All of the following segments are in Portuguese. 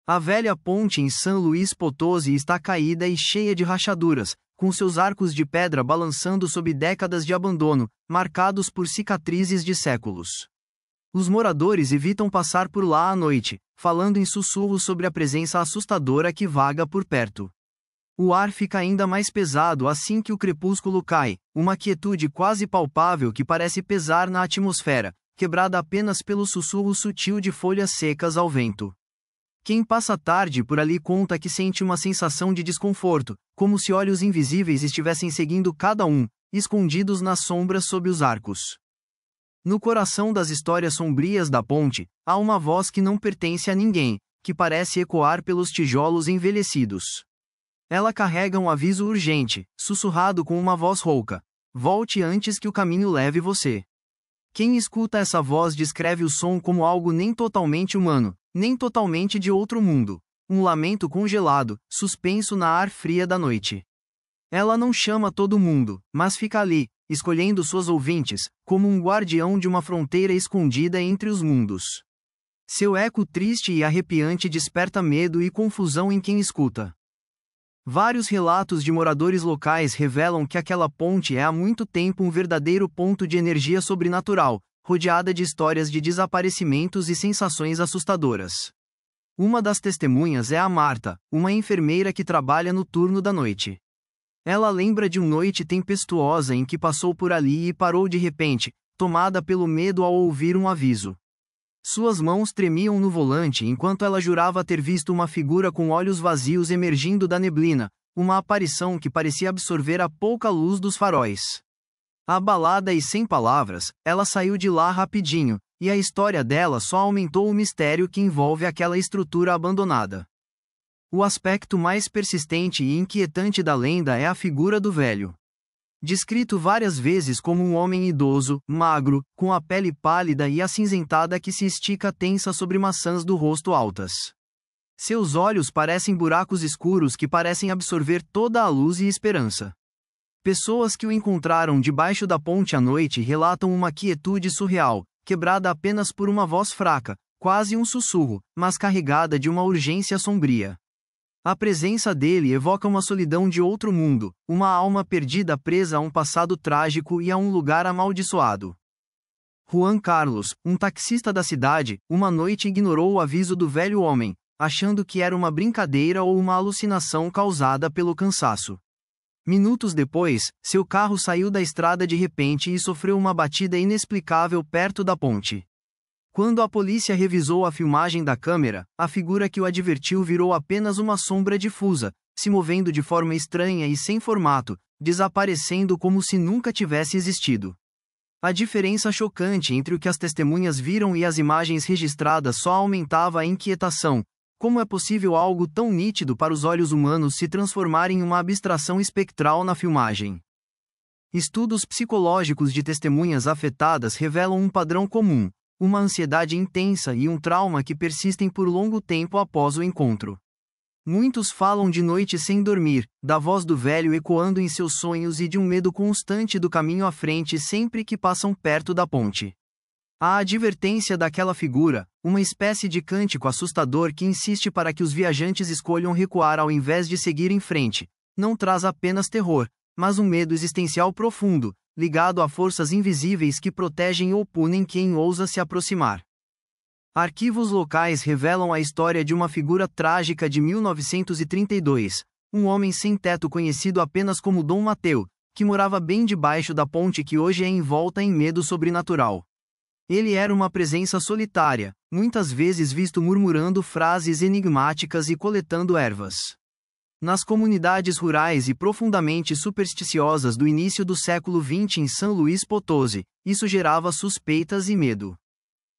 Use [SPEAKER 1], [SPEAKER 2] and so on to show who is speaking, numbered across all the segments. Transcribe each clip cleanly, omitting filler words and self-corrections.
[SPEAKER 1] A velha ponte em São Luís Potosí está caída e cheia de rachaduras, com seus arcos de pedra balançando sob décadas de abandono, marcados por cicatrizes de séculos. Os moradores evitam passar por lá à noite, falando em sussurros sobre a presença assustadora que vaga por perto. O ar fica ainda mais pesado assim que o crepúsculo cai, uma quietude quase palpável que parece pesar na atmosfera, quebrada apenas pelo sussurro sutil de folhas secas ao vento. Quem passa a tarde por ali conta que sente uma sensação de desconforto, como se olhos invisíveis estivessem seguindo cada um, escondidos nas sombras sob os arcos. No coração das histórias sombrias da ponte, há uma voz que não pertence a ninguém, que parece ecoar pelos tijolos envelhecidos. Ela carrega um aviso urgente, sussurrado com uma voz rouca: volte antes que o caminho leve você. Quem escuta essa voz descreve o som como algo nem totalmente humano, nem totalmente de outro mundo. Um lamento congelado, suspenso na ar fria da noite. Ela não chama todo mundo, mas fica ali, escolhendo suas ouvintes, como um guardião de uma fronteira escondida entre os mundos. Seu eco triste e arrepiante desperta medo e confusão em quem escuta. Vários relatos de moradores locais revelam que aquela ponte é há muito tempo um verdadeiro ponto de energia sobrenatural, rodeada de histórias de desaparecimentos e sensações assustadoras. Uma das testemunhas é a Marta, uma enfermeira que trabalha no turno da noite. Ela lembra de uma noite tempestuosa em que passou por ali e parou de repente, tomada pelo medo ao ouvir um aviso. Suas mãos tremiam no volante enquanto ela jurava ter visto uma figura com olhos vazios emergindo da neblina, uma aparição que parecia absorver a pouca luz dos faróis. Abalada e sem palavras, ela saiu de lá rapidinho, e a história dela só aumentou o mistério que envolve aquela estrutura abandonada. O aspecto mais persistente e inquietante da lenda é a figura do velho. Descrito várias vezes como um homem idoso, magro, com a pele pálida e acinzentada que se estica tensa sobre maçãs do rosto altas. Seus olhos parecem buracos escuros que parecem absorver toda a luz e esperança. Pessoas que o encontraram debaixo da ponte à noite relatam uma quietude surreal, quebrada apenas por uma voz fraca, quase um sussurro, mas carregada de uma urgência sombria. A presença dele evoca uma solidão de outro mundo, uma alma perdida presa a um passado trágico e a um lugar amaldiçoado. Juan Carlos, um taxista da cidade, uma noite ignorou o aviso do velho homem, achando que era uma brincadeira ou uma alucinação causada pelo cansaço. Minutos depois, seu carro saiu da estrada de repente e sofreu uma batida inexplicável perto da ponte. Quando a polícia revisou a filmagem da câmera, a figura que o advertiu virou apenas uma sombra difusa, se movendo de forma estranha e sem formato, desaparecendo como se nunca tivesse existido. A diferença chocante entre o que as testemunhas viram e as imagens registradas só aumentava a inquietação. Como é possível algo tão nítido para os olhos humanos se transformar em uma abstração espectral na filmagem? Estudos psicológicos de testemunhas afetadas revelam um padrão comum: uma ansiedade intensa e um trauma que persistem por longo tempo após o encontro. Muitos falam de noites sem dormir, da voz do velho ecoando em seus sonhos e de um medo constante do caminho à frente sempre que passam perto da ponte. A advertência daquela figura, uma espécie de cântico assustador que insiste para que os viajantes escolham recuar ao invés de seguir em frente, não traz apenas terror, mas um medo existencial profundo, ligado a forças invisíveis que protegem ou punem quem ousa se aproximar. Arquivos locais revelam a história de uma figura trágica de 1932, um homem sem teto conhecido apenas como Dom Mateu, que morava bem debaixo da ponte que hoje é envolta em medo sobrenatural. Ele era uma presença solitária, muitas vezes visto murmurando frases enigmáticas e coletando ervas. Nas comunidades rurais e profundamente supersticiosas do início do século XX em São Luís Potosí, isso gerava suspeitas e medo.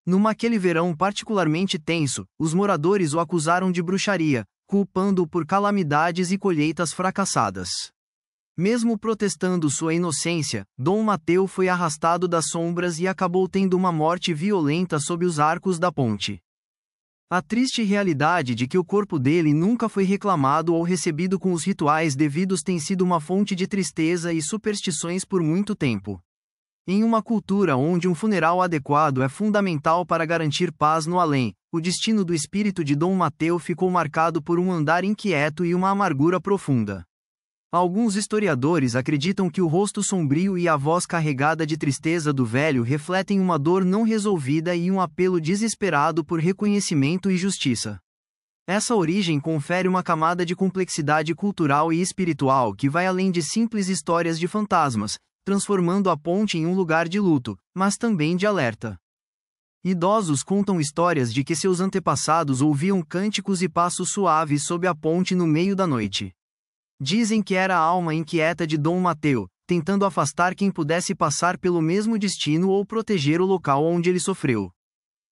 [SPEAKER 1] Naquele verão particularmente tenso, os moradores o acusaram de bruxaria, culpando-o por calamidades e colheitas fracassadas. Mesmo protestando sua inocência, Dom Mateu foi arrastado das sombras e acabou tendo uma morte violenta sob os arcos da ponte. A triste realidade de que o corpo dele nunca foi reclamado ou recebido com os rituais devidos tem sido uma fonte de tristeza e superstições por muito tempo. Em uma cultura onde um funeral adequado é fundamental para garantir paz no além, o destino do espírito de Dom Mateu ficou marcado por um andar inquieto e uma amargura profunda. Alguns historiadores acreditam que o rosto sombrio e a voz carregada de tristeza do velho refletem uma dor não resolvida e um apelo desesperado por reconhecimento e justiça. Essa origem confere uma camada de complexidade cultural e espiritual que vai além de simples histórias de fantasmas, transformando a ponte em um lugar de luto, mas também de alerta. Idosos contam histórias de que seus antepassados ouviam cânticos e passos suaves sob a ponte no meio da noite. Dizem que era a alma inquieta de Dom Mateu, tentando afastar quem pudesse passar pelo mesmo destino ou proteger o local onde ele sofreu.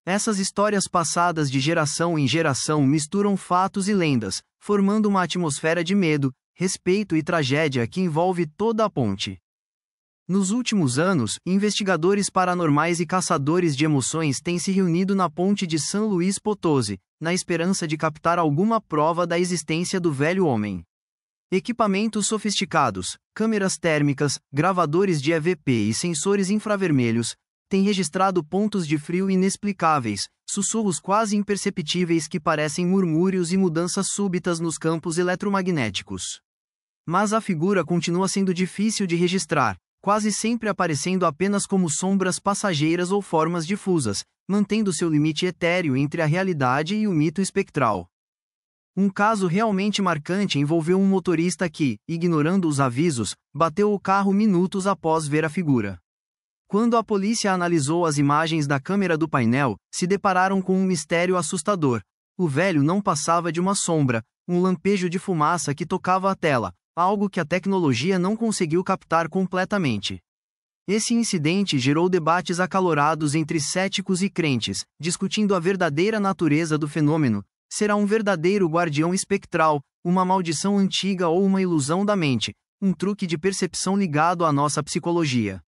[SPEAKER 1] Essas histórias passadas de geração em geração misturam fatos e lendas, formando uma atmosfera de medo, respeito e tragédia que envolve toda a ponte. Nos últimos anos, investigadores paranormais e caçadores de emoções têm se reunido na ponte de São Luís Potosí, na esperança de captar alguma prova da existência do velho homem. Equipamentos sofisticados, câmeras térmicas, gravadores de EVP e sensores infravermelhos, têm registrado pontos de frio inexplicáveis, sussurros quase imperceptíveis que parecem murmúrios e mudanças súbitas nos campos eletromagnéticos. Mas a figura continua sendo difícil de registrar, quase sempre aparecendo apenas como sombras passageiras ou formas difusas, mantendo seu limite etéreo entre a realidade e o mito espectral. Um caso realmente marcante envolveu um motorista que, ignorando os avisos, bateu o carro minutos após ver a figura. Quando a polícia analisou as imagens da câmera do painel, se depararam com um mistério assustador. O velho não passava de uma sombra, um lampejo de fumaça que tocava a tela, algo que a tecnologia não conseguiu captar completamente. Esse incidente gerou debates acalorados entre céticos e crentes, discutindo a verdadeira natureza do fenômeno. Será um verdadeiro guardião espectral, uma maldição antiga ou uma ilusão da mente, um truque de percepção ligado à nossa psicologia?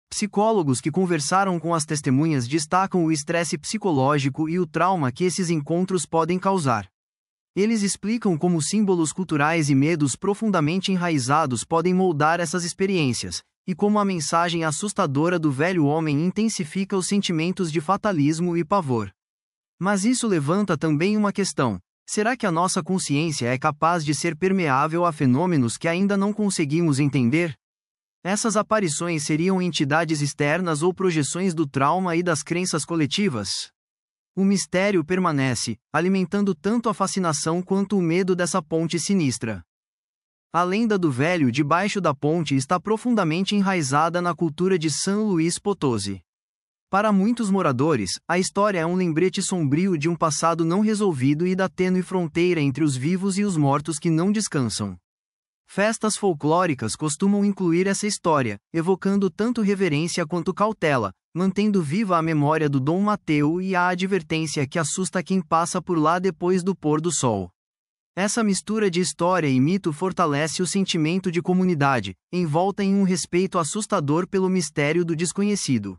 [SPEAKER 1] Psicólogos que conversaram com as testemunhas destacam o estresse psicológico e o trauma que esses encontros podem causar. Eles explicam como símbolos culturais e medos profundamente enraizados podem moldar essas experiências, e como a mensagem assustadora do velho homem intensifica os sentimentos de fatalismo e pavor. Mas isso levanta também uma questão: será que a nossa consciência é capaz de ser permeável a fenômenos que ainda não conseguimos entender? Essas aparições seriam entidades externas ou projeções do trauma e das crenças coletivas? O mistério permanece, alimentando tanto a fascinação quanto o medo dessa ponte sinistra. A lenda do velho debaixo da ponte está profundamente enraizada na cultura de São Luís Potosí. Para muitos moradores, a história é um lembrete sombrio de um passado não resolvido e da tênue fronteira entre os vivos e os mortos que não descansam. Festas folclóricas costumam incluir essa história, evocando tanto reverência quanto cautela, mantendo viva a memória do Dom Mateu e a advertência que assusta quem passa por lá depois do pôr do sol. Essa mistura de história e mito fortalece o sentimento de comunidade, envolta em um respeito assustador pelo mistério do desconhecido.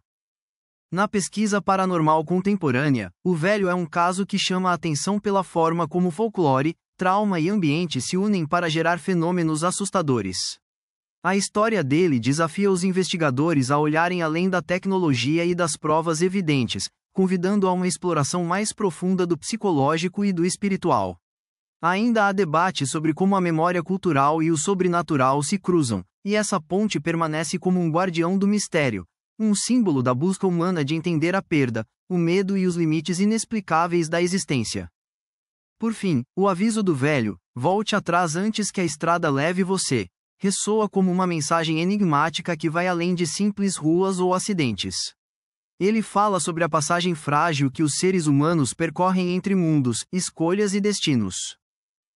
[SPEAKER 1] Na pesquisa paranormal contemporânea, o velho é um caso que chama a atenção pela forma como folclore, trauma e ambiente se unem para gerar fenômenos assustadores. A história dele desafia os investigadores a olharem além da tecnologia e das provas evidentes, convidando a uma exploração mais profunda do psicológico e do espiritual. Ainda há debate sobre como a memória cultural e o sobrenatural se cruzam, e essa ponte permanece como um guardião do mistério, um símbolo da busca humana de entender a perda, o medo e os limites inexplicáveis da existência. Por fim, o aviso do velho, volte atrás antes que a estrada leve você, ressoa como uma mensagem enigmática que vai além de simples ruas ou acidentes. Ele fala sobre a passagem frágil que os seres humanos percorrem entre mundos, escolhas e destinos.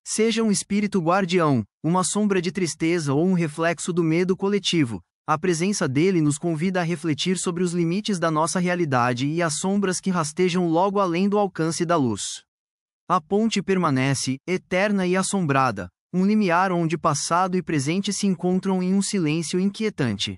[SPEAKER 1] Seja um espírito guardião, uma sombra de tristeza ou um reflexo do medo coletivo, a presença dele nos convida a refletir sobre os limites da nossa realidade e as sombras que rastejam logo além do alcance da luz. A ponte permanece, eterna e assombrada, um limiar onde passado e presente se encontram em um silêncio inquietante.